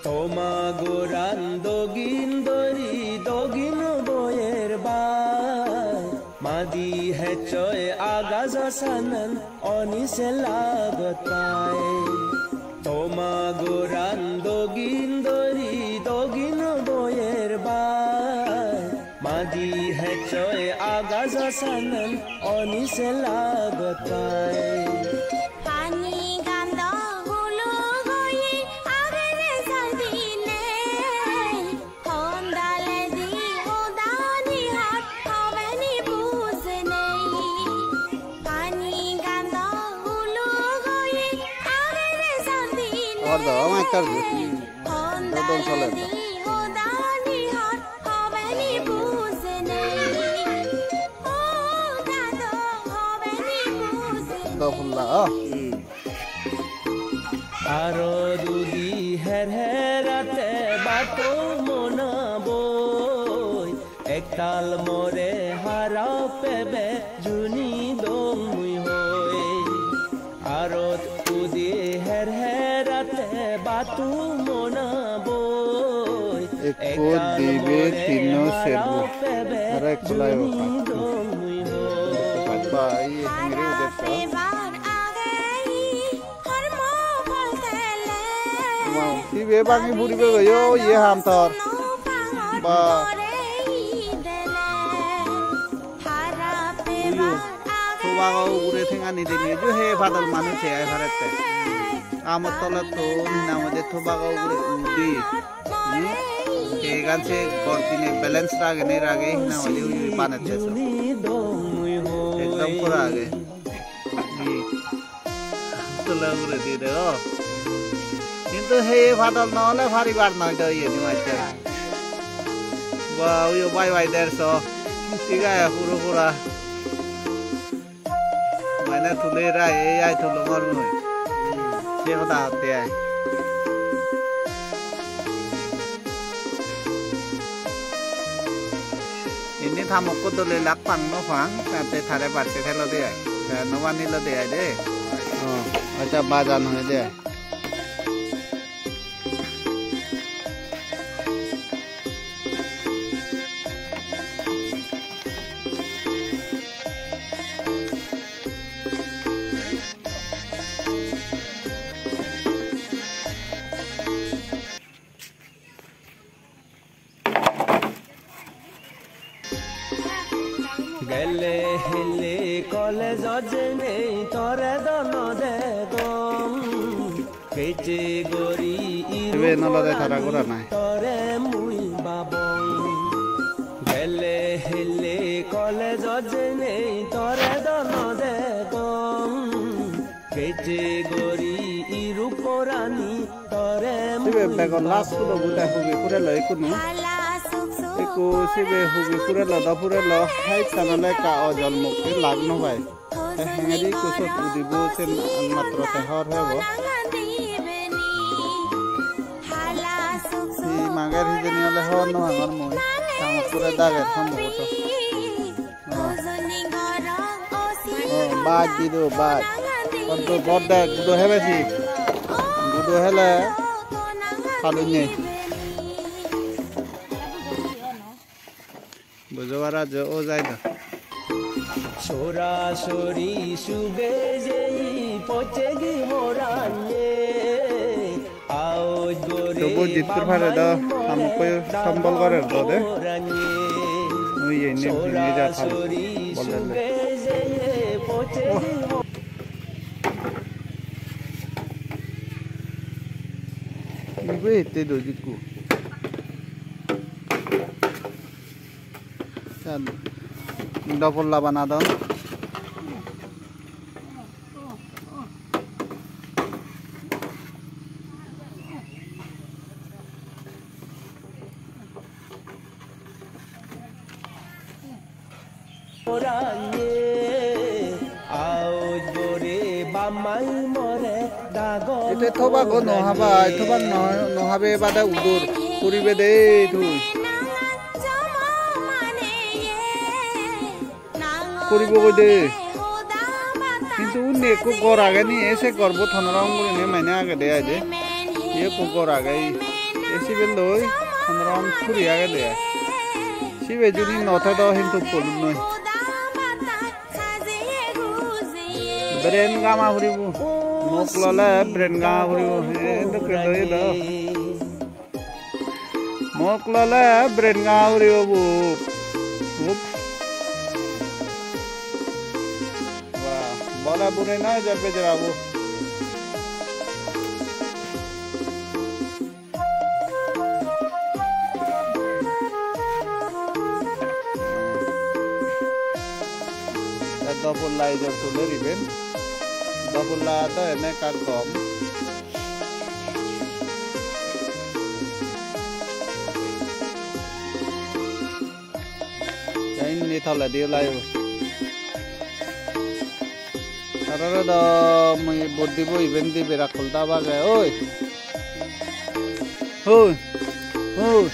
তোমা গোরান দগিন দরি দগিন বয়ের বাই মাদি হেচয় আগাজ সানন অনিসে লাগতায় তোমা গোরান দগিন দরি দগিন বয়ের বাই মাদি হেচয় আগাজ সানন অনিসে লাগতায় আরো দুদি হের হেরাতে বাতো মনা বই একতাল মরে হারা পেবে জুনি দম মুই হই আরো দুদি হের হেরাতে বাতো মনা বই একতাল মরে হারা পেবে জুনি দম মুই হই Sibe bangi buri be yo ye ham tor ba Tuwa ga ugure thenga ni de ni jo he badal manu che ai bharate amot tola to na mode tuwa ga ugure udi ke gan se gordine balance rage ne rage na wali ui banate so ekdam pura age tola ugure di de o কিন্তু সেই ভাদল নহলে ফারিবার নয় তো ইয়ে নিমাইতে বা ওই bye bye 150 ঠিক আছে পুরো পুরা মানে তুলে রা এই আই তুলো মরমুই সে কথা হতে আয় ini thamok ko dole lak pang no phang te thare parse thelo de ai no wani lo de ai de acha bajan hoye de গেলে হেলে কলেজ জেনে তরে দন দে গম কেচে গরি ইবে নলদে থারা করা নাই তরে মুই বাবং গেলে হেলে কলেজ জেনে তরে দন দে গম কেচে গরি রূপরানী তরে ইবে বেগ লাস্ট কুলো বুটা হবি পুরে লই কুনু eko sibe hubi pura lo da pura lo hai tanale ka ojol mukhe lagno bai hengari kusot udibo sen matra te hor hebo si magar hijeni ole hor no angor moi sam pura dager samboto bad dido bad konto bodda gudo hebe si gudo hele palunye বুঝবারা যে ও যায় না সরাসরি সুবে যেই পচে গি মোরানে আওজ গরে তবু জিতপুর ফারে দা আমকো সম্বল করে দে ওই এই নেম নিয়ে যা খালি বললেন নিবে তে দজিকু double la bana do ete thoba go no haba thoba no habe bada udur puribe de thu করিব কইদে কিন্তু উনি কো গর আগে নি এসে করব থনরাম করে নে মাইনে আগে দে আইদে ये को गor आ गई এসিবে লই সনরম ফুরি আগে দে সিবে যদি নথে দাও কিন্তু পলুন নয় ব্রেন গামা ফুরিব মোক ললে ব্রেন গামা ফুরিব কিন্তু কেদই দাও মোক ললে ব্রেন গামা ফুরিব বুক বাহ বলা বুনে না যাবে যাবো double layer tulle riben double layer ta ene kar gom jain ni thala dio layo arara da moi boddi bo event di bera khulta ba ga oi oi oi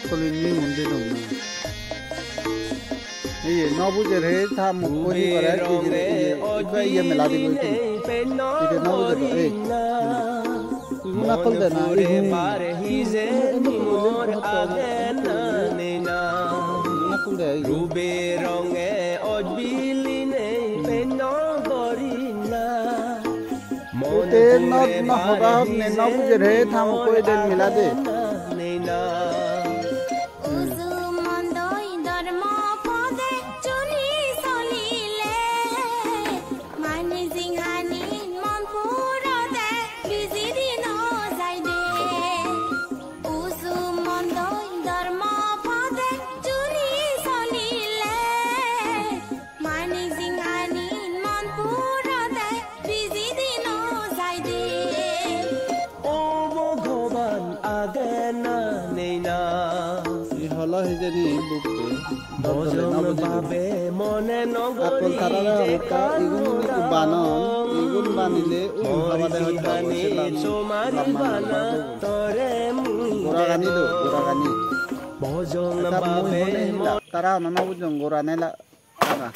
kholi ni munde no ये नौ बजे रहे था मुझे पर है कि ये मिला दी कोई ये नौ बजे रहे ना खोल देना रे पार ही जे मोर आगे ना नेना ना खोल दे रूबे रंगे अजबिली ने पेनो गरिना मोते ना होगा ने नौ बजे रहे था मुझे दिन मिला दे नेना हिजनी बुक भजन भावे मने नगरी का इगुन बानिले उहाबादे हटानी सोमारी बाना तोरे गोरागानी दो गोरागानी भजन भावे तारा नना बुजन गोराने ला तारा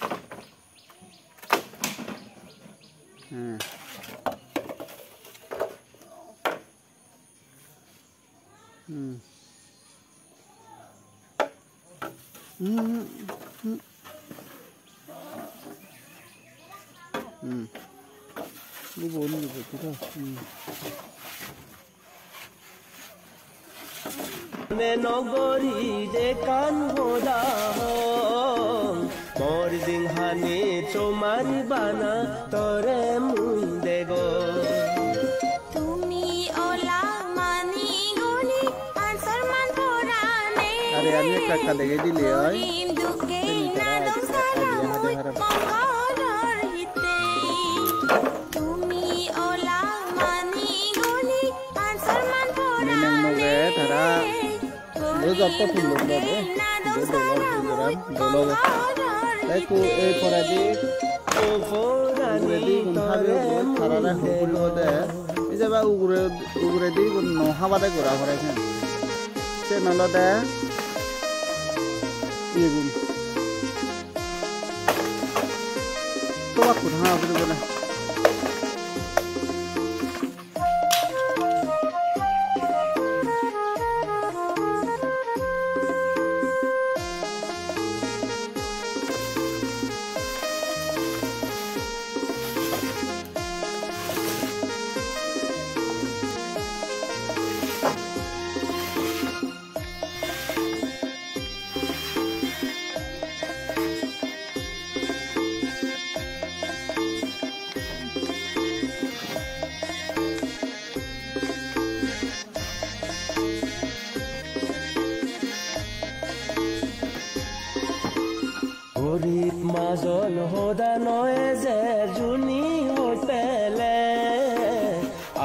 이거 어느 거 같다. 내 너거리 제간 보다 머리징 하니 조마리 바나 তরে মুই দেগ তুমি ওলা মানি গনি আনসার মান পরানে আরে আমি একটা লেগে দিলি ওই जब तक लोग दे $2 ताई को ए फरादी उगरेदी गुनहाबे थारारा होबुलो दे ए जाबा उगरेदी गुन नहाबादे गोरा फरायছেন से नल दे ये गुन तो बा कुना होबुलो ना মাজল হোদা নয় যে জুনি হোটেলে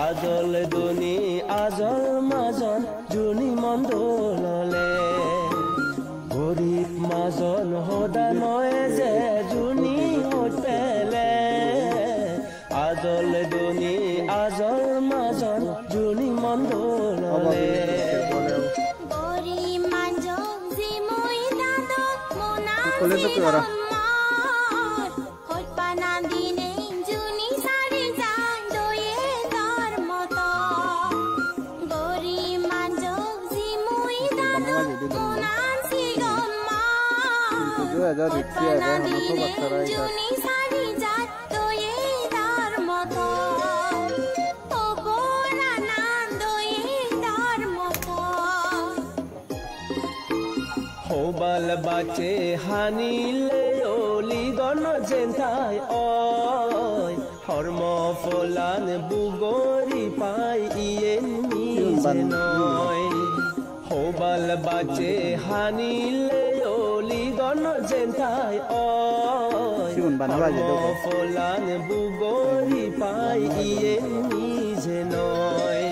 আজল দুনি আজল মাজল জুনি মন্দললে গরিব মাজল হোদা নয় যে জুনি হোটেলে আজল দুনি আজল মাজল জুনি মন্দললে গরিব মাজল জি মই দাদো মোনা কোলে তো করা এজন রিক্সি আইবে হনত বাচ্চারা এটা হোবাল বাচে হানিলে ওলি গণ জেন্তাই অয় হর্ম ফলান বুগরি পাই ইয়েন নিজে নয় হোবাল বাচে হানিলে ওলি গণ জেন্তাই অয় হর্ম ফলান বুগরি পাই ইয়েন নিজে নয়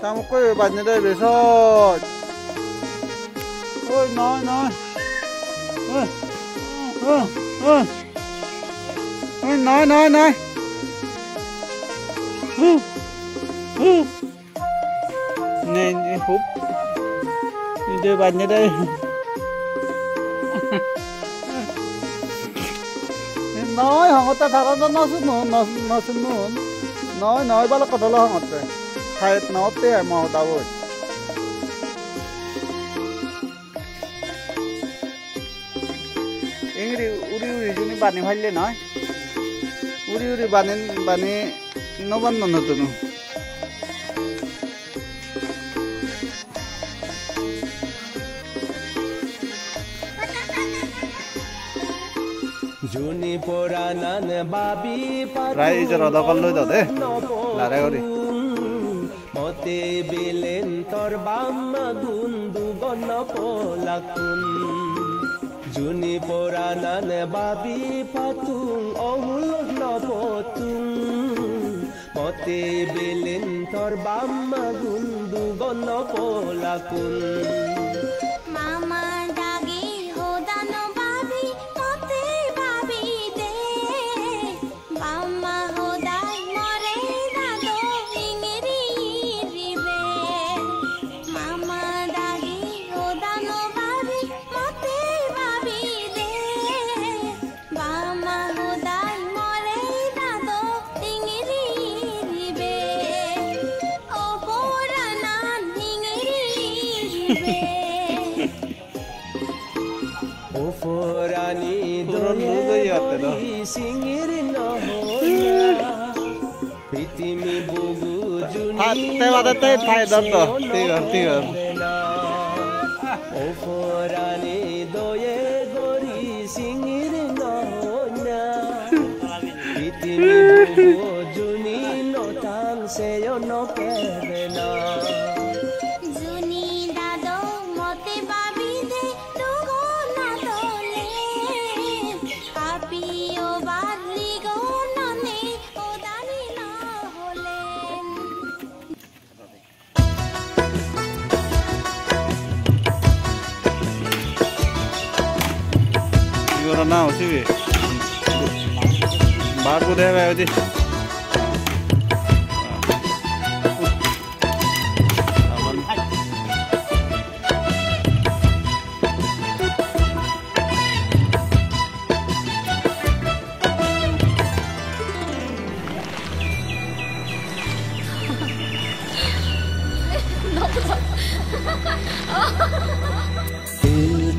Tao có bạn như đây về sao? Ôi nói. Ôi nói. Này hút. Đi chơi bạn như đây. Nói họ ta thà nó xuống nó nói bao là có đó họ rồi. Khai nó té màu tao rồi. Ingri uri juni bani halle nói. Uri bani no ban no tu no. Juni poranan babi patu. Rai jara da kallo da de. Lara gori. Mote bilen tor bamma gundu gonno polakun. Juni poranan babi patung omul no potun. Mote bilen tor bamma gundu gonno polakun. Mama dagi hodano babi mote babi de. Mama hodai more dado ingiri ribe. Mama dagi hodano babi mote babi de. Mama hodai more dado ingiri ribe. O poranan ingiri ribe. Forani doye singir no hoya pritimi bugu juni te bada te thai dar to tigar o forani doye gori singir no hoya pritimi bugu juni no tang se yo no kerena Juni dado mote babi de dogo na dole. Papi o badri go nane odani na holen. Igora na osibi. Baar ko dega odi.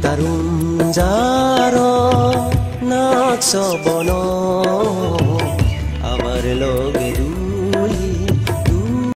Tarun jaro nak sobono abar log